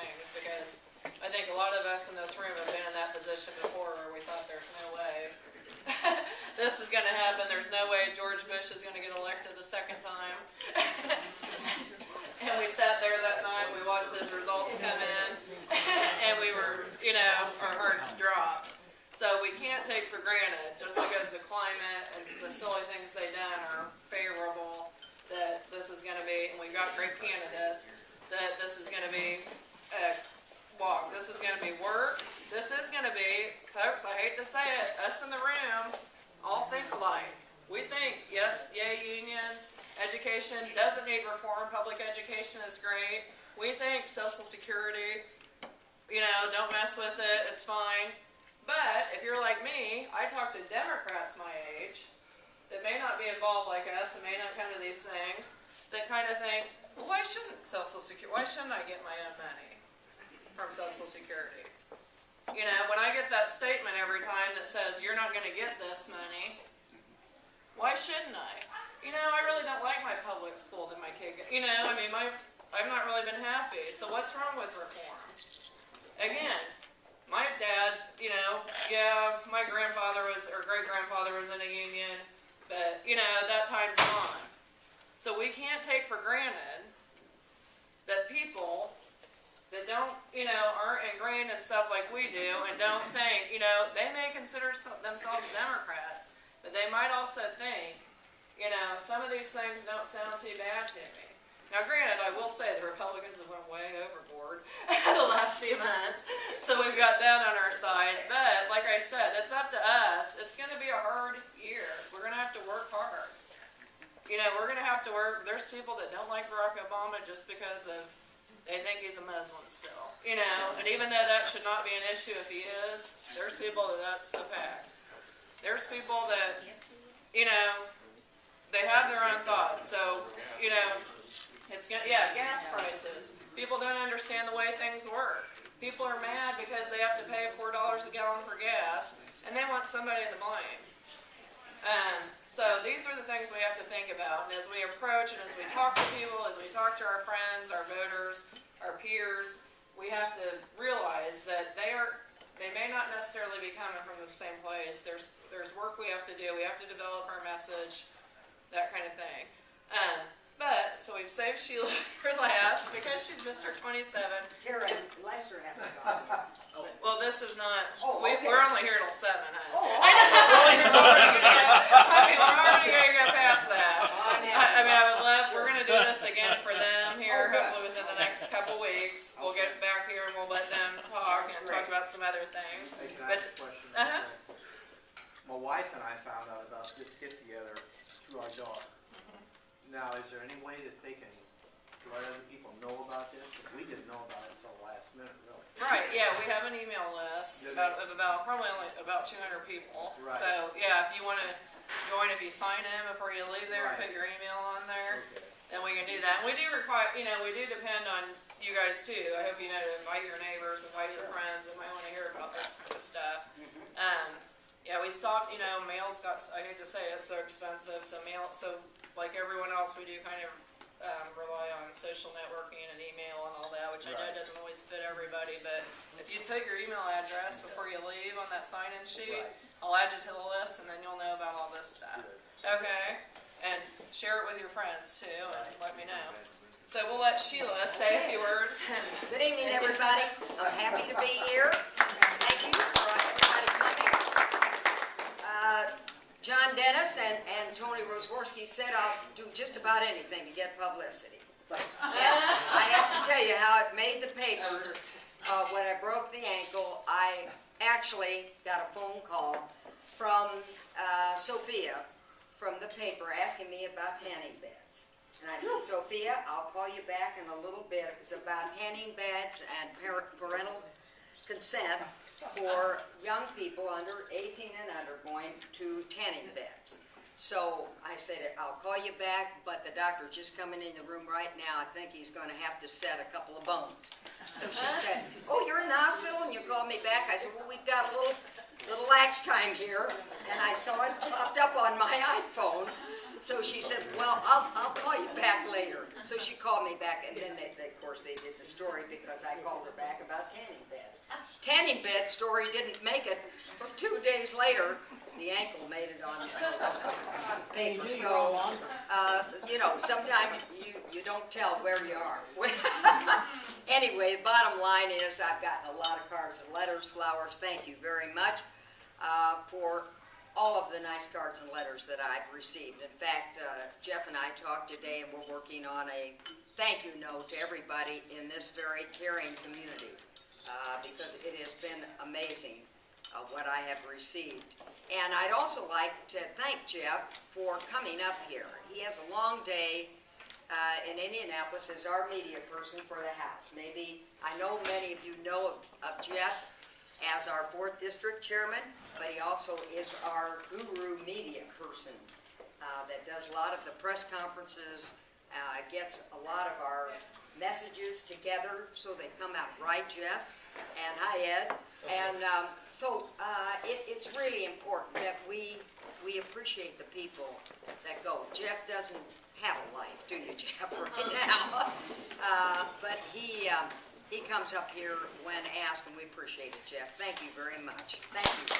things, because I think a lot of us in this room have been in that position before where we thought there's no way this is going to happen. There's no way George Bush is going to get elected the second time. And we sat there that night, we watched his results come in, and we were, our hearts dropped. So we can't take for granted, just because the climate and the silly things they've done are favorable, that this is going to be, and we've got great candidates, that this is going to be a walk. This is going to be work. This is going to be, folks, I hate to say it, us in the room all think alike. We think, yes, yay unions, education doesn't need reform, public education is great. We think Social Security, don't mess with it, it's fine. But if you're like me, I talk to Democrats my age that may not be involved like us and may not come to these things, that kind of think, well, why shouldn't I get my own money from Social Security? When I get that statement every time that says, you're not going to get this money, why shouldn't I? I really don't like my public school that my kid got. I've not really been happy. So what's wrong with reform? Again, my dad, my grandfather or great-grandfather was in a union, but, that time's gone. So we can't take for granted that people that don't, aren't ingrained in stuff like we do and don't think, they may consider themselves Democrats, but they might also think, some of these things don't sound too bad to me. Now, granted, I will say the Republicans have went way overboard the last few months, so we've got that on our side. But, like I said, it's up to us. It's going to be a hard year. We're going to have to work hard. We're going to have to work. There's people that don't like Barack Obama just because they think he's a Muslim still. And even though that should not be an issue if he is, there's people that's the fact. There's people that, they have their own thoughts. So, it's going to, gas prices. People don't understand the way things work. People are mad because they have to pay $4 a gallon for gas, and they want somebody to blame. So these are the things we have to think about. And as we approach and as we talk to people, as we talk to our friends, our voters, our peers, we have to realize that they may not necessarily be coming from the same place. There's work we have to do. We have to develop our message, that kind of thing. So we've saved Sheila for last because she's District 27. Karen, Lester hasn't gone yet. Well, this is not. Oh, okay. We're only here till 7. Oh, I know. We're already going to go past that. I would love. We're going to do this again for them here, hopefully within the next couple weeks. We'll get back here and we'll let them talk and talk about some other things. Hey, can I ask a question? My wife and I found out about this get-together through our daughter. Now, is there any way that they can let other people know about this? Because we didn't know about it until the last minute, really. Right, yeah, we have an email list of probably only about 200 people. Right. So, yeah, if you want to join, if you sign in before you leave there, Right. put your email on there, Okay. then we can do that. And we do require, we do depend on you guys too. I hope you know to invite your neighbors, invite your friends that might want to hear about this kind of stuff. Yeah, we stopped, mail's got, I hate to say it, it's so expensive. So like everyone else, we do kind of rely on social networking and email and all that, which I know doesn't always fit everybody, but if you put your email address before you leave on that sign-in sheet, I'll add you to the list and then you'll know about all this stuff. Okay? And share it with your friends too and let me know. So we'll let Sheila say a few words. Good evening, everybody. I'm happy to be here. Thank you for everybody coming. John Dennis and Tony Rosworski said I'll do just about anything to get publicity. And I have to tell you how it made the papers. When I broke the ankle, I actually got a phone call from Sophia from the paper asking me about tanning beds. And I said, Sophia, I'll call you back in a little bit. It was about tanning beds and parental consent for young people under 18 and under going to tanning beds. So I said, I'll call you back, but the doctor's just coming in the room right now. I think he's going to have to set a couple of bones. So she said, oh, you're in the hospital and you called me back? I said, well, we've got a little lax time here. And I saw it popped up on my iPhone. So she said, well, I'll call you back later. So she called me back, and then of course, they did the story because I called her back about tanning beds. Tanning bed story didn't make it, but 2 days later, the ankle made it on the paper. So, you know, sometimes you don't tell where you are. Anyway, the bottom line is I've gotten a lot of cards and letters, flowers. Thank you very much for all of the nice cards and letters that I've received. In fact, Jeff and I talked today, and we're working on a thank you note to everybody in this very caring community because it has been amazing what I have received. And I'd also like to thank Jeff for coming up here. He has a long day in Indianapolis as our media person for the House. Maybe, I know many of you know of Jeff as our 4th District Chairman, but he also is our guru media person that does a lot of the press conferences, gets a lot of our messages together so they come out right, Jeff. And hi, Ed. And so it's really important that we appreciate the people that go. Jeff doesn't have a life, do you, Jeff, right now? But he comes up here when asked, and we appreciate it, Jeff. Thank you very much. Thank you.